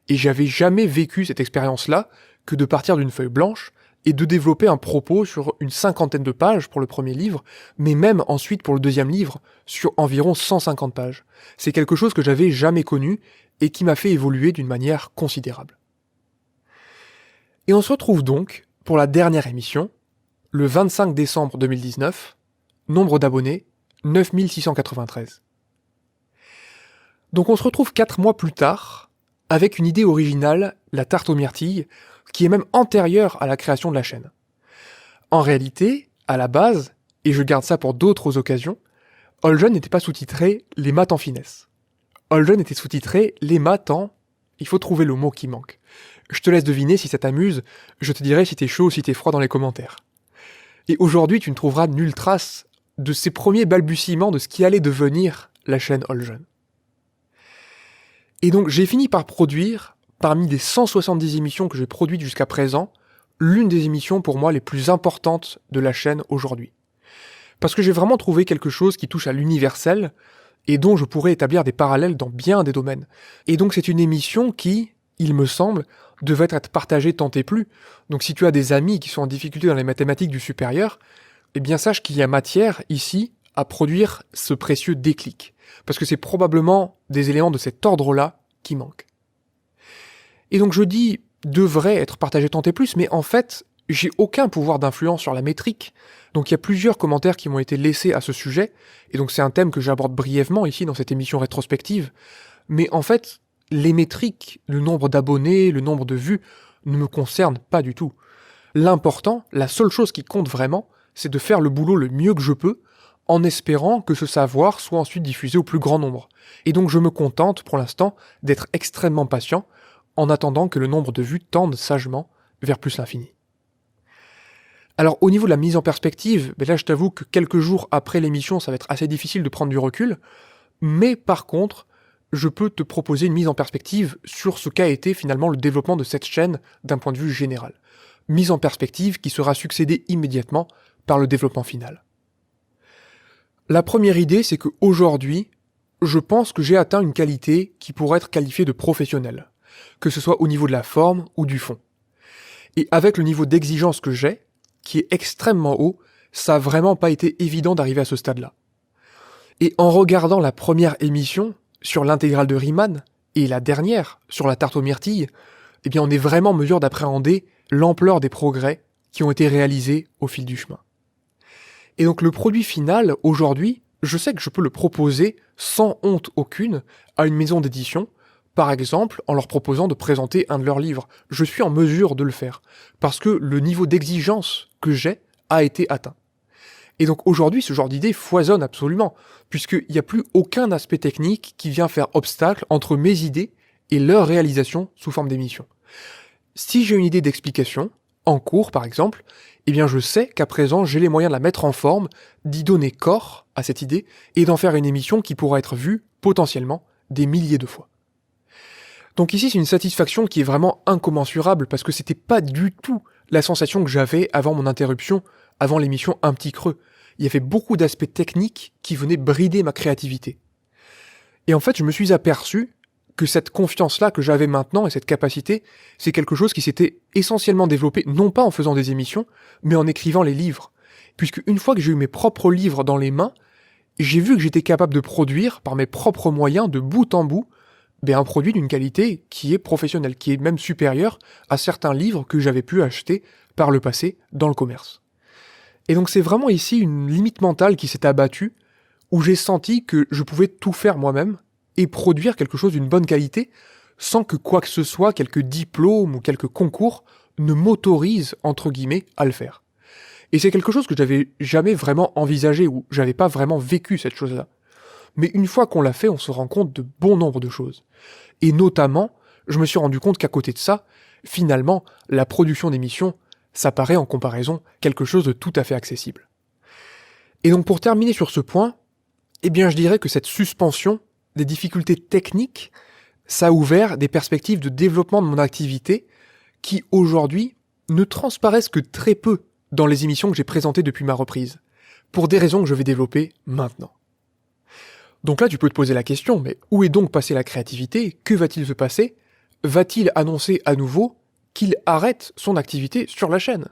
et j'avais jamais vécu cette expérience-là que de partir d'une feuille blanche et de développer un propos sur une 50aine de pages pour le premier livre, mais même ensuite pour le deuxième livre, sur environ 150 pages. C'est quelque chose que j'avais jamais connu et qui m'a fait évoluer d'une manière considérable. Et on se retrouve donc pour la dernière émission, le 25 décembre 2019, nombre d'abonnés, 9693. Donc on se retrouve 4 mois plus tard, avec une idée originale, la tarte aux myrtilles, qui est même antérieure à la création de la chaîne. En réalité, à la base, et je garde ça pour d'autres occasions, All Jeune n'était pas sous-titré « Les maths en finesse ». All Jeune était sous-titré « Les maths en ». Il faut trouver le mot qui manque. Je te laisse deviner si ça t'amuse, je te dirai si t'es chaud ou si t'es froid dans les commentaires. Et aujourd'hui, tu ne trouveras nulle trace de ces premiers balbutiements de ce qui allait devenir la chaîne All Jeune. Et donc j'ai fini par produire, parmi les 170 émissions que j'ai produites jusqu'à présent, l'une des émissions pour moi les plus importantes de la chaîne aujourd'hui. Parce que j'ai vraiment trouvé quelque chose qui touche à l'universel, et dont je pourrais établir des parallèles dans bien des domaines. Et donc c'est une émission qui, il me semble, devait être partagée tant et plus. Donc si tu as des amis qui sont en difficulté dans les mathématiques du supérieur, eh bien sache qu'il y a matière, ici, à produire ce précieux déclic. Parce que c'est probablement des éléments de cet ordre-là qui manquent. Et donc je dis devrait être partagé tant et plus, mais en fait, j'ai aucun pouvoir d'influence sur la métrique. Donc il y a plusieurs commentaires qui m'ont été laissés à ce sujet, et donc c'est un thème que j'aborde brièvement ici dans cette émission rétrospective. Mais en fait, les métriques, le nombre d'abonnés, le nombre de vues, ne me concerne pas du tout. L'important, la seule chose qui compte vraiment, c'est de faire le boulot le mieux que je peux, en espérant que ce savoir soit ensuite diffusé au plus grand nombre. Et donc je me contente, pour l'instant, d'être extrêmement patient, en attendant que le nombre de vues tende sagement vers plus l'infini. Alors au niveau de la mise en perspective, là je t'avoue que quelques jours après l'émission, ça va être assez difficile de prendre du recul, mais par contre, je peux te proposer une mise en perspective sur ce qu'a été finalement le développement de cette chaîne d'un point de vue général. Mise en perspective qui sera succédée immédiatement par le développement final. La première idée, c'est qu'aujourd'hui, je pense que j'ai atteint une qualité qui pourrait être qualifiée de professionnelle, que ce soit au niveau de la forme ou du fond. Et avec le niveau d'exigence que j'ai, qui est extrêmement haut, ça a vraiment pas été évident d'arriver à ce stade-là. Et en regardant la première émission sur l'intégrale de Riemann et la dernière sur la tarte aux myrtilles, eh bien on est vraiment en mesure d'appréhender l'ampleur des progrès qui ont été réalisés au fil du chemin. Et donc le produit final, aujourd'hui, je sais que je peux le proposer sans honte aucune à une maison d'édition, par exemple en leur proposant de présenter un de leurs livres. Je suis en mesure de le faire, parce que le niveau d'exigence que j'ai a été atteint. Et donc aujourd'hui, ce genre d'idée foisonne absolument, puisqu'il n'y a plus aucun aspect technique qui vient faire obstacle entre mes idées et leur réalisation sous forme d'émission. Si j'ai une idée d'explication, en cours par exemple, eh bien je sais qu'à présent j'ai les moyens de la mettre en forme, d'y donner corps à cette idée, et d'en faire une émission qui pourra être vue, potentiellement, des milliers de fois. Donc ici c'est une satisfaction qui est vraiment incommensurable, parce que c'était pas du tout la sensation que j'avais avant mon interruption, avant l'émission Un Petit Creux. Il y avait beaucoup d'aspects techniques qui venaient brider ma créativité. Et en fait je me suis aperçu que cette confiance-là que j'avais maintenant et cette capacité, c'est quelque chose qui s'était essentiellement développé, non pas en faisant des émissions, mais en écrivant les livres. Puisque une fois que j'ai eu mes propres livres dans les mains, j'ai vu que j'étais capable de produire, par mes propres moyens, de bout en bout, un produit d'une qualité qui est professionnelle, qui est même supérieure à certains livres que j'avais pu acheter par le passé dans le commerce. Et donc c'est vraiment ici une limite mentale qui s'est abattue, où j'ai senti que je pouvais tout faire moi-même, et produire quelque chose d'une bonne qualité, sans que quoi que ce soit, quelques diplômes ou quelques concours, ne m'autorisent, entre guillemets, à le faire. Et c'est quelque chose que j'avais jamais vraiment envisagé, ou j'avais pas vraiment vécu cette chose-là. Mais une fois qu'on l'a fait, on se rend compte de bon nombre de choses. Et notamment, je me suis rendu compte qu'à côté de ça, finalement, la production d'émissions, ça paraît en comparaison quelque chose de tout à fait accessible. Et donc pour terminer sur ce point, je dirais que cette suspension des difficultés techniques, ça a ouvert des perspectives de développement de mon activité qui, aujourd'hui, ne transparaissent que très peu dans les émissions que j'ai présentées depuis ma reprise, pour des raisons que je vais développer maintenant. Donc là, tu peux te poser la question, mais où est donc passée la créativité ? Que va-t-il se passer ? Va-t-il annoncer à nouveau qu'il arrête son activité sur la chaîne ?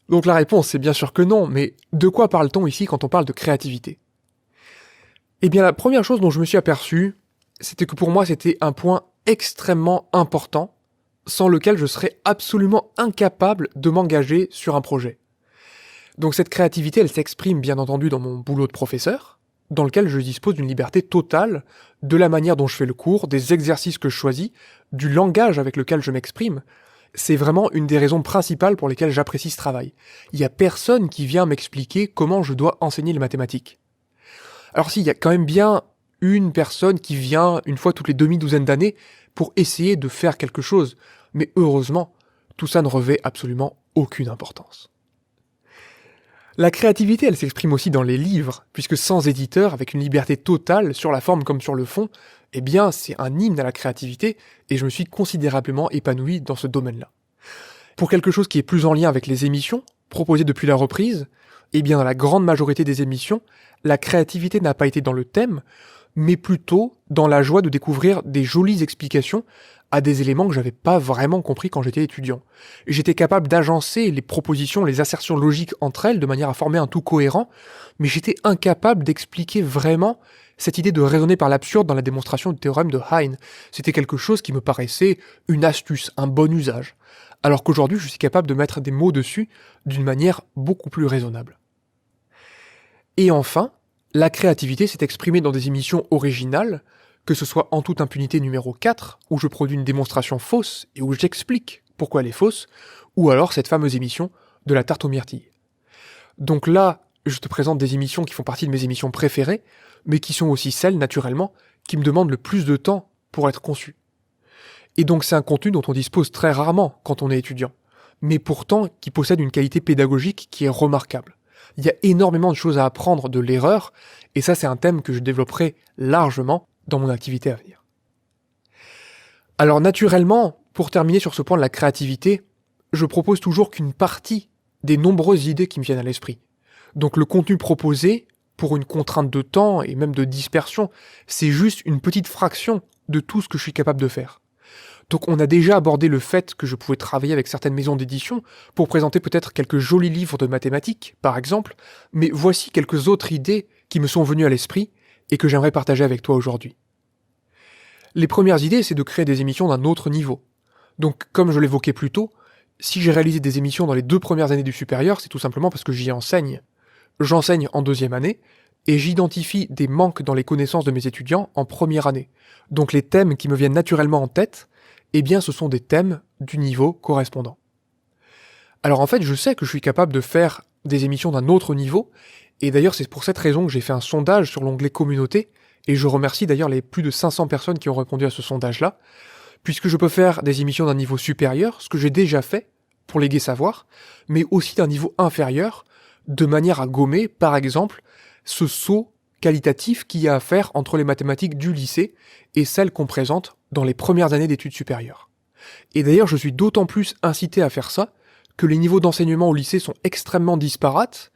Donc la réponse, c'est bien sûr que non, mais de quoi parle-t-on ici quand on parle de créativité ? La première chose dont je me suis aperçu, c'était que pour moi c'était un point extrêmement important, sans lequel je serais absolument incapable de m'engager sur un projet. Donc cette créativité, elle s'exprime bien entendu dans mon boulot de professeur, dans lequel je dispose d'une liberté totale de la manière dont je fais le cours, des exercices que je choisis, du langage avec lequel je m'exprime. C'est vraiment une des raisons principales pour lesquelles j'apprécie ce travail. Il n'y a personne qui vient m'expliquer comment je dois enseigner les mathématiques. Alors si, il y a quand même bien une personne qui vient une fois toutes les demi-douzaines d'années pour essayer de faire quelque chose. Mais heureusement, tout ça ne revêt absolument aucune importance. La créativité, elle s'exprime aussi dans les livres, puisque sans éditeur, avec une liberté totale sur la forme comme sur le fond, c'est un hymne à la créativité, et je me suis considérablement épanoui dans ce domaine-là. Pour quelque chose qui est plus en lien avec les émissions, proposées depuis la reprise, dans la grande majorité des émissions, la créativité n'a pas été dans le thème, mais plutôt dans la joie de découvrir des jolies explications à des éléments que j'avais pas vraiment compris quand j'étais étudiant. J'étais capable d'agencer les propositions, les assertions logiques entre elles de manière à former un tout cohérent, mais j'étais incapable d'expliquer vraiment cette idée de raisonner par l'absurde dans la démonstration du théorème de Hein. C'était quelque chose qui me paraissait une astuce, un bon usage. Alors qu'aujourd'hui, je suis capable de mettre des mots dessus d'une manière beaucoup plus raisonnable. Et enfin, la créativité s'est exprimée dans des émissions originales que ce soit En toute impunité numéro 4, où je produis une démonstration fausse et où j'explique pourquoi elle est fausse, ou alors cette fameuse émission de la tarte aux myrtilles. Donc là, je te présente des émissions qui font partie de mes émissions préférées, mais qui sont aussi celles, naturellement, qui me demandent le plus de temps pour être conçues. Et donc c'est un contenu dont on dispose très rarement quand on est étudiant, mais pourtant qui possède une qualité pédagogique qui est remarquable. Il y a énormément de choses à apprendre de l'erreur, et ça c'est un thème que je développerai largement dans mon activité à venir. Alors naturellement, pour terminer sur ce point de la créativité, je propose toujours qu'une partie des nombreuses idées qui me viennent à l'esprit. Donc le contenu proposé, pour une contrainte de temps et même de dispersion, c'est juste une petite fraction de tout ce que je suis capable de faire. Donc on a déjà abordé le fait que je pouvais travailler avec certaines maisons d'édition pour présenter peut-être quelques jolis livres de mathématiques, par exemple, mais voici quelques autres idées qui me sont venues à l'esprit et que j'aimerais partager avec toi aujourd'hui. Les premières idées, c'est de créer des émissions d'un autre niveau. Donc comme je l'évoquais plus tôt, si j'ai réalisé des émissions dans les 2 premières années du supérieur, c'est tout simplement parce que j'y enseigne. J'enseigne en 2e année, et j'identifie des manques dans les connaissances de mes étudiants en première année. Donc les thèmes qui me viennent naturellement en tête, eh bien ce sont des thèmes du niveau correspondant. Alors en fait, je sais que je suis capable de faire des émissions d'un autre niveau, et d'ailleurs c'est pour cette raison que j'ai fait un sondage sur l'onglet communauté, et je remercie d'ailleurs les plus de 500 personnes qui ont répondu à ce sondage-là, puisque je peux faire des émissions d'un niveau supérieur, ce que j'ai déjà fait pour les Gai Savoirs, mais aussi d'un niveau inférieur, de manière à gommer, par exemple, ce saut qualitatif qu'il y a à faire entre les mathématiques du lycée et celles qu'on présente dans les premières années d'études supérieures. Et d'ailleurs, je suis d'autant plus incité à faire ça que les niveaux d'enseignement au lycée sont extrêmement disparates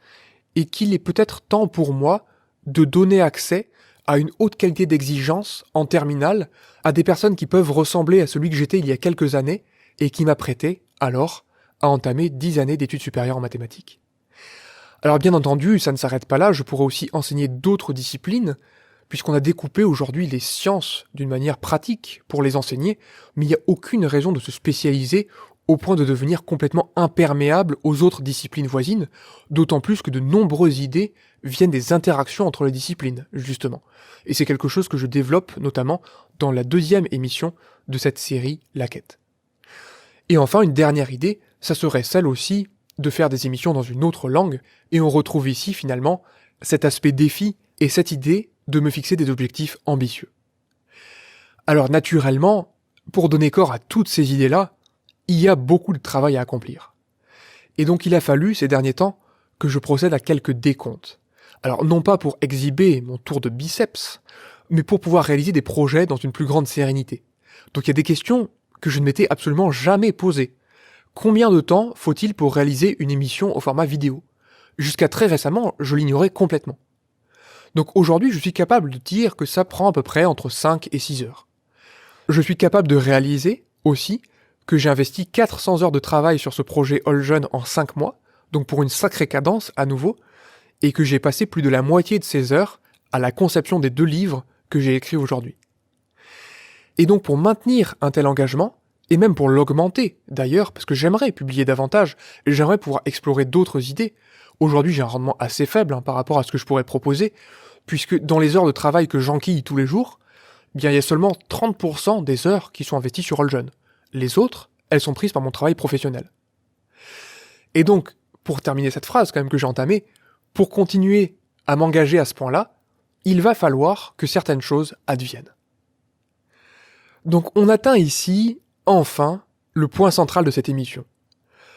et qu'il est peut-être temps pour moi de donner accès à une haute qualité d'exigence en terminale à des personnes qui peuvent ressembler à celui que j'étais il y a quelques années et qui m'apprêtaient, alors, à entamer 10 années d'études supérieures en mathématiques. Alors bien entendu, ça ne s'arrête pas là, je pourrais aussi enseigner d'autres disciplines, puisqu'on a découpé aujourd'hui les sciences d'une manière pratique pour les enseigner, mais il n'y a aucune raison de se spécialiser au point de devenir complètement imperméable aux autres disciplines voisines, d'autant plus que de nombreuses idées viennent des interactions entre les disciplines, justement. Et c'est quelque chose que je développe notamment dans la 2e émission de cette série La Quête. Et enfin, une dernière idée, ça serait celle aussi de faire des émissions dans une autre langue, et on retrouve ici finalement cet aspect défi et cette idée de me fixer des objectifs ambitieux. Alors naturellement, pour donner corps à toutes ces idées-là, il y a beaucoup de travail à accomplir. Et donc il a fallu, ces derniers temps, que je procède à quelques décomptes. Alors non pas pour exhiber mon tour de biceps, mais pour pouvoir réaliser des projets dans une plus grande sérénité. Donc il y a des questions que je ne m'étais absolument jamais posées. Combien de temps faut-il pour réaliser une émission au format vidéo ? Jusqu'à très récemment, je l'ignorais complètement. Donc aujourd'hui, je suis capable de dire que ça prend à peu près entre 5 et 6 heures. Je suis capable de réaliser, aussi, que j'ai investi 400 heures de travail sur ce projet All Jeune en 5 mois, donc pour une sacrée cadence à nouveau, et que j'ai passé plus de la moitié de ces heures à la conception des 2 livres que j'ai écrits aujourd'hui. Et donc pour maintenir un tel engagement, et même pour l'augmenter d'ailleurs, parce que j'aimerais publier davantage, et j'aimerais pouvoir explorer d'autres idées. Aujourd'hui j'ai un rendement assez faible par rapport à ce que je pourrais proposer, puisque dans les heures de travail que j'enquille tous les jours, bien il y a seulement 30% des heures qui sont investies sur All Jeune. Les autres, elles sont prises par mon travail professionnel. Et donc, pour terminer cette phrase quand même que j'ai entamée, pour continuer à m'engager à ce point-là, il va falloir que certaines choses adviennent. Donc on atteint ici, enfin, le point central de cette émission.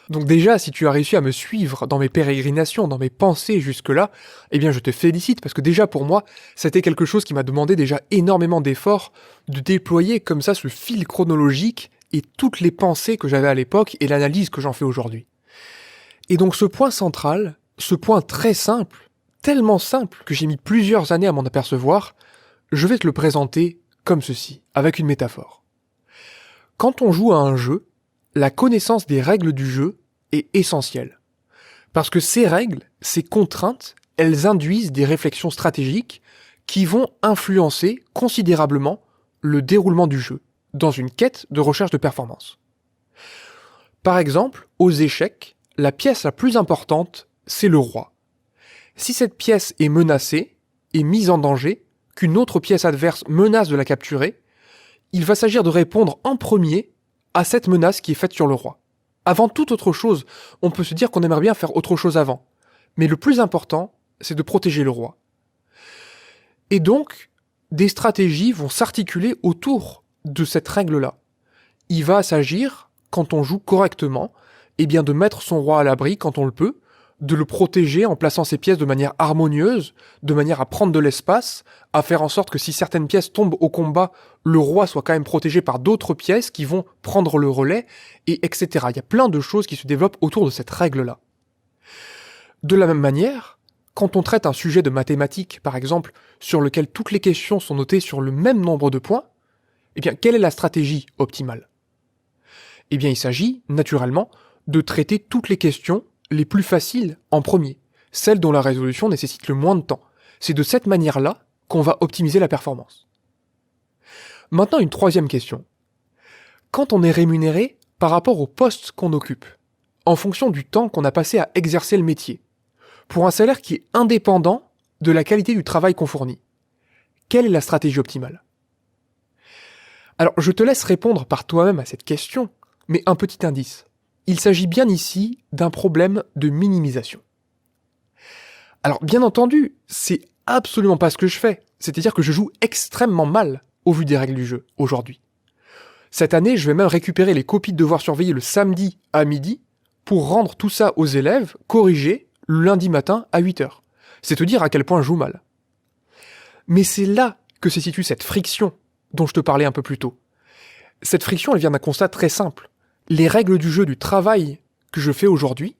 Donc déjà, si tu as réussi à me suivre dans mes pérégrinations, dans mes pensées jusque-là, eh bien je te félicite, parce que déjà pour moi, c'était quelque chose qui m'a demandé déjà énormément d'efforts de déployer comme ça ce fil chronologique et toutes les pensées que j'avais à l'époque et l'analyse que j'en fais aujourd'hui. Et donc ce point central, ce point très simple, tellement simple que j'ai mis plusieurs années à m'en apercevoir, je vais te le présenter comme ceci, avec une métaphore. Quand on joue à un jeu, la connaissance des règles du jeu est essentielle. Parce que ces règles, ces contraintes, elles induisent des réflexions stratégiques qui vont influencer considérablement le déroulement du jeu, dans une quête de recherche de performance. Par exemple, aux échecs, la pièce la plus importante, c'est le roi. Si cette pièce est menacée et mise en danger, qu'une autre pièce adverse menace de la capturer, il va s'agir de répondre en premier à cette menace qui est faite sur le roi. Avant toute autre chose, on peut se dire qu'on aimerait bien faire autre chose avant. Mais le plus important, c'est de protéger le roi. Et donc, des stratégies vont s'articuler autour de cette règle-là. Il va s'agir, quand on joue correctement, eh bien de mettre son roi à l'abri quand on le peut, de le protéger en plaçant ses pièces de manière harmonieuse, de manière à prendre de l'espace, à faire en sorte que si certaines pièces tombent au combat, le roi soit quand même protégé par d'autres pièces qui vont prendre le relais, et etc. Il y a plein de choses qui se développent autour de cette règle-là. De la même manière, quand on traite un sujet de mathématiques, par exemple, sur lequel toutes les questions sont notées sur le même nombre de points, eh bien, quelle est la stratégie optimale ? Eh bien, il s'agit, naturellement, de traiter toutes les questions les plus faciles en premier, celles dont la résolution nécessite le moins de temps. C'est de cette manière-là qu'on va optimiser la performance. Maintenant, une troisième question. Quand on est rémunéré par rapport au poste qu'on occupe, en fonction du temps qu'on a passé à exercer le métier, pour un salaire qui est indépendant de la qualité du travail qu'on fournit, quelle est la stratégie optimale ? Alors, je te laisse répondre par toi-même à cette question, mais un petit indice. Il s'agit bien ici d'un problème de minimisation. Alors, bien entendu, c'est absolument pas ce que je fais. C'est-à-dire que je joue extrêmement mal au vu des règles du jeu, aujourd'hui. Cette année, je vais même récupérer les copies de devoirs surveillés le samedi à midi pour rendre tout ça aux élèves, corrigés, le lundi matin à 8h. C'est te dire à quel point je joue mal. Mais c'est là que se situe cette friction dont je te parlais un peu plus tôt. Cette friction, elle vient d'un constat très simple. Les règles du jeu du travail que je fais aujourd'hui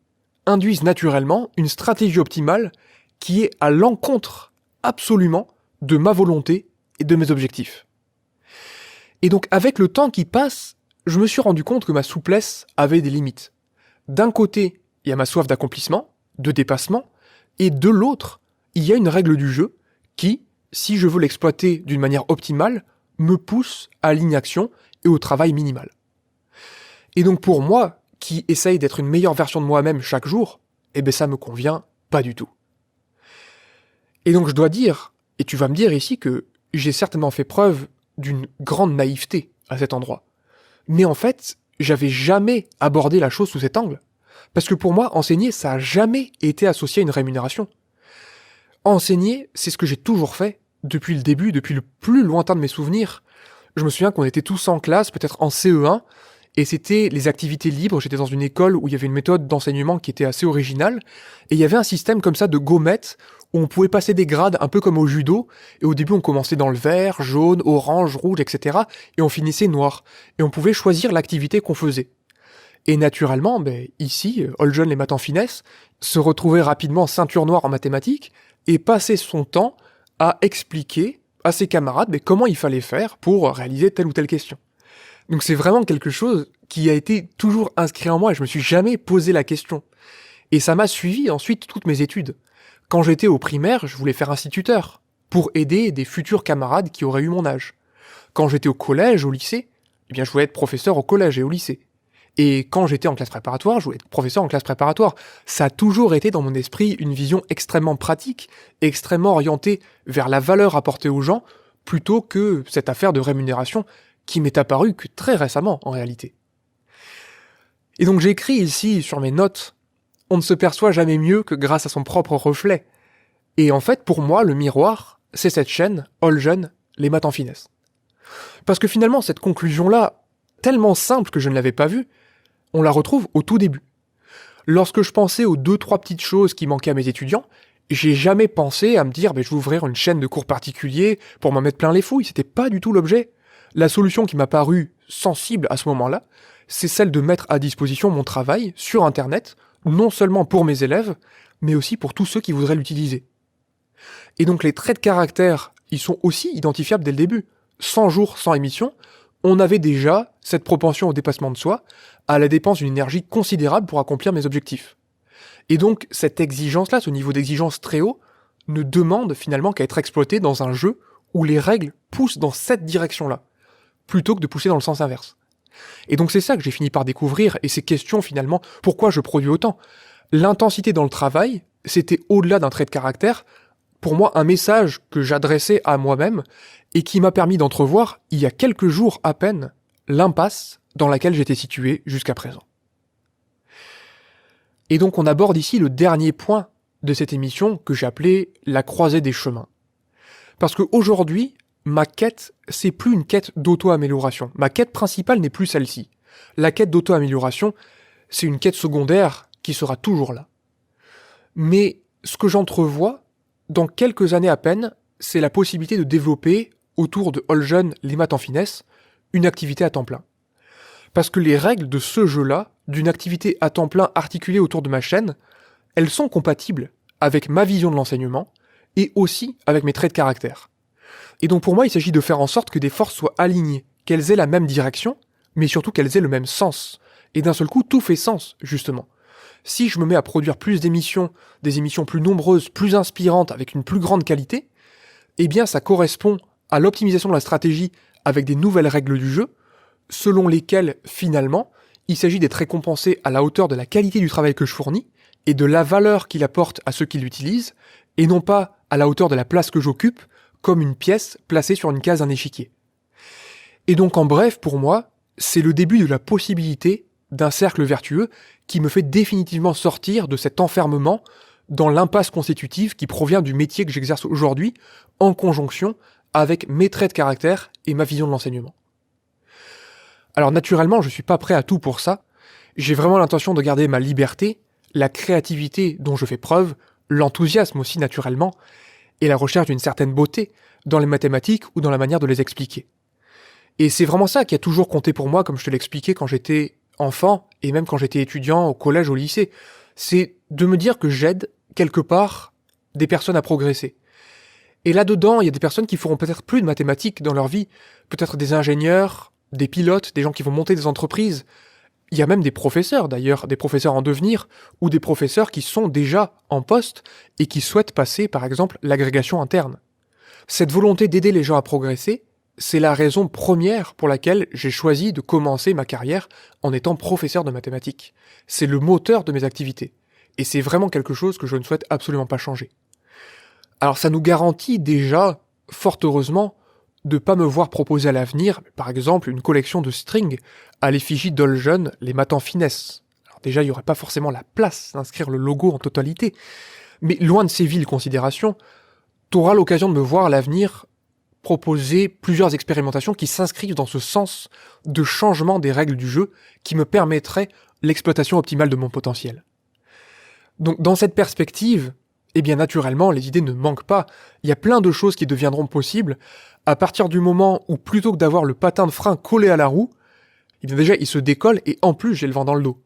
induisent naturellement une stratégie optimale qui est à l'encontre absolument de ma volonté et de mes objectifs. Et donc avec le temps qui passe, je me suis rendu compte que ma souplesse avait des limites. D'un côté, il y a ma soif d'accomplissement, de dépassement, et de l'autre, il y a une règle du jeu qui, si je veux l'exploiter d'une manière optimale, me pousse à l'inaction et au travail minimal. Et donc pour moi, qui essaye d'être une meilleure version de moi-même chaque jour, eh ben ça me convient pas du tout. Et donc je dois dire, et tu vas me dire ici que j'ai certainement fait preuve d'une grande naïveté à cet endroit. Mais en fait, j'avais jamais abordé la chose sous cet angle. Parce que pour moi, enseigner, ça a jamais été associé à une rémunération. Enseigner, c'est ce que j'ai toujours fait, depuis le début, depuis le plus lointain de mes souvenirs. Je me souviens qu'on était tous en classe, peut-être en CE1, et c'était les activités libres. J'étais dans une école où il y avait une méthode d'enseignement qui était assez originale, et il y avait un système comme ça de gommettes, où on pouvait passer des grades un peu comme au judo, et au début on commençait dans le vert, jaune, orange, rouge, etc., et on finissait noir, et on pouvait choisir l'activité qu'on faisait. Et naturellement, ici, Oljon les maths en finesse, se retrouvait rapidement ceinture noire en mathématiques, et passait son temps à expliquer à ses camarades comment il fallait faire pour réaliser telle ou telle question. Donc c'est vraiment quelque chose qui a été toujours inscrit en moi et je me suis jamais posé la question. Et ça m'a suivi ensuite toutes mes études. Quand j'étais au primaire, je voulais faire instituteur pour aider des futurs camarades qui auraient eu mon âge. Quand j'étais au collège, au lycée, eh bien je voulais être professeur au collège et au lycée. Et quand j'étais en classe préparatoire, je voulais être professeur en classe préparatoire. Ça a toujours été dans mon esprit une vision extrêmement pratique, extrêmement orientée vers la valeur apportée aux gens, plutôt que cette affaire de rémunération qui m'est apparue que très récemment en réalité. Et donc j'ai écrit ici sur mes notes, on ne se perçoit jamais mieux que grâce à son propre reflet. Et en fait, pour moi, le miroir, c'est cette chaîne, Oljon, les maths en finesse. Parce que finalement, cette conclusion-là, tellement simple que je ne l'avais pas vue, on la retrouve au tout début. Lorsque je pensais aux 2-3 petites choses qui manquaient à mes étudiants, j'ai jamais pensé à me dire je vais ouvrir une chaîne de cours particuliers pour m'en mettre plein les fouilles, c'était pas du tout l'objet. La solution qui m'a paru sensible à ce moment-là, c'est celle de mettre à disposition mon travail sur Internet, non seulement pour mes élèves, mais aussi pour tous ceux qui voudraient l'utiliser. Et donc les traits de caractère, ils sont aussi identifiables dès le début. 100 jours sans émission, on avait déjà cette propension au dépassement de soi, à la dépense d'une énergie considérable pour accomplir mes objectifs. Et donc cette exigence-là, ce niveau d'exigence très haut, ne demande finalement qu'à être exploité dans un jeu où les règles poussent dans cette direction-là, plutôt que de pousser dans le sens inverse. Et donc c'est ça que j'ai fini par découvrir, et ces questions finalement, pourquoi je produis autant ? L'intensité dans le travail, c'était au-delà d'un trait de caractère, pour moi un message que j'adressais à moi-même et qui m'a permis d'entrevoir, il y a quelques jours à peine, l'impasse dans laquelle j'étais situé jusqu'à présent. Et donc on aborde ici le dernier point de cette émission que j'ai appelé la croisée des chemins. Parce qu'aujourd'hui, ma quête, c'est plus une quête d'auto-amélioration. Ma quête principale n'est plus celle-ci. La quête d'auto-amélioration, c'est une quête secondaire qui sera toujours là. Mais ce que j'entrevois, dans quelques années à peine, c'est la possibilité de développer, autour de All Jeunes, les maths en finesse, une activité à temps plein. Parce que les règles de ce jeu-là, d'une activité à temps plein articulée autour de ma chaîne, elles sont compatibles avec ma vision de l'enseignement et aussi avec mes traits de caractère. Et donc pour moi, il s'agit de faire en sorte que des forces soient alignées, qu'elles aient la même direction, mais surtout qu'elles aient le même sens. Et d'un seul coup, tout fait sens, justement. Si je me mets à produire plus d'émissions, des émissions plus nombreuses, plus inspirantes, avec une plus grande qualité, eh bien ça correspond à l'optimisation de la stratégie avec des nouvelles règles du jeu, selon lesquelles, finalement, il s'agit d'être récompensé à la hauteur de la qualité du travail que je fournis et de la valeur qu'il apporte à ceux qui l'utilisent, et non pas à la hauteur de la place que j'occupe, comme une pièce placée sur une case d'un échiquier. Et donc en bref, pour moi, c'est le début de la possibilité d'un cercle vertueux qui me fait définitivement sortir de cet enfermement dans l'impasse constitutive qui provient du métier que j'exerce aujourd'hui, en conjonction avec mes traits de caractère et ma vision de l'enseignement. Alors naturellement, je suis pas prêt à tout pour ça. J'ai vraiment l'intention de garder ma liberté, la créativité dont je fais preuve, l'enthousiasme aussi naturellement, et la recherche d'une certaine beauté dans les mathématiques ou dans la manière de les expliquer. Et c'est vraiment ça qui a toujours compté pour moi, comme je te l'expliquais quand j'étais enfant, et même quand j'étais étudiant au collège, au lycée. C'est de me dire que j'aide, quelque part, des personnes à progresser. Et là-dedans, il y a des personnes qui feront peut-être plus de mathématiques dans leur vie, peut-être des ingénieurs, des pilotes, des gens qui vont monter des entreprises. Il y a même des professeurs d'ailleurs, des professeurs en devenir, ou des professeurs qui sont déjà en poste et qui souhaitent passer par exemple l'agrégation interne. Cette volonté d'aider les gens à progresser, c'est la raison première pour laquelle j'ai choisi de commencer ma carrière en étant professeur de mathématiques. C'est le moteur de mes activités. Et c'est vraiment quelque chose que je ne souhaite absolument pas changer. Alors ça nous garantit déjà, fort heureusement, de pas me voir proposer à l'avenir, par exemple, une collection de strings à l'effigie d'All Jeunes, les maths en finesse. Alors déjà, il n'y aurait pas forcément la place d'inscrire le logo en totalité, mais loin de ces viles considérations, tu auras l'occasion de me voir à l'avenir proposer plusieurs expérimentations qui s'inscrivent dans ce sens de changement des règles du jeu qui me permettrait l'exploitation optimale de mon potentiel. Donc dans cette perspective, eh bien naturellement, les idées ne manquent pas. Il y a plein de choses qui deviendront possibles à partir du moment où, plutôt que d'avoir le patin de frein collé à la roue, eh bien déjà il se décolle et en plus j'ai le vent dans le dos.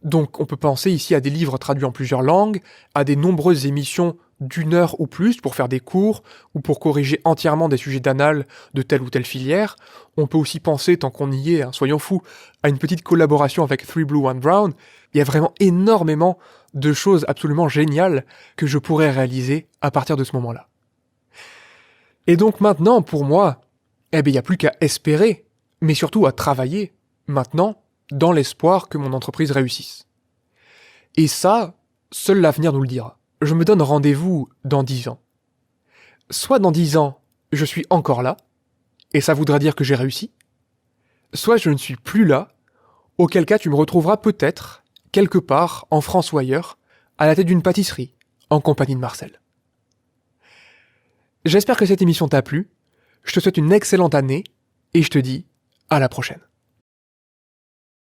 Donc on peut penser ici à des livres traduits en plusieurs langues, à des nombreuses émissions d'1 heure ou plus pour faire des cours ou pour corriger entièrement des sujets d'annales de telle ou telle filière. On peut aussi penser, tant qu'on y est, soyons fous, à une petite collaboration avec 3 Blue 1 Brown. Il y a vraiment énormément de choses absolument géniales que je pourrais réaliser à partir de ce moment-là. Et donc maintenant, pour moi, il n'y a plus qu'à espérer, mais surtout à travailler, maintenant, dans l'espoir que mon entreprise réussisse. Et ça, seul l'avenir nous le dira. Je me donne rendez-vous dans 10 ans. Soit dans 10 ans, je suis encore là, et ça voudra dire que j'ai réussi, soit je ne suis plus là, auquel cas tu me retrouveras peut-être, quelque part, en France ou ailleurs, à la tête d'une pâtisserie, en compagnie de Marcel. J'espère que cette émission t'a plu, je te souhaite une excellente année, et je te dis à la prochaine.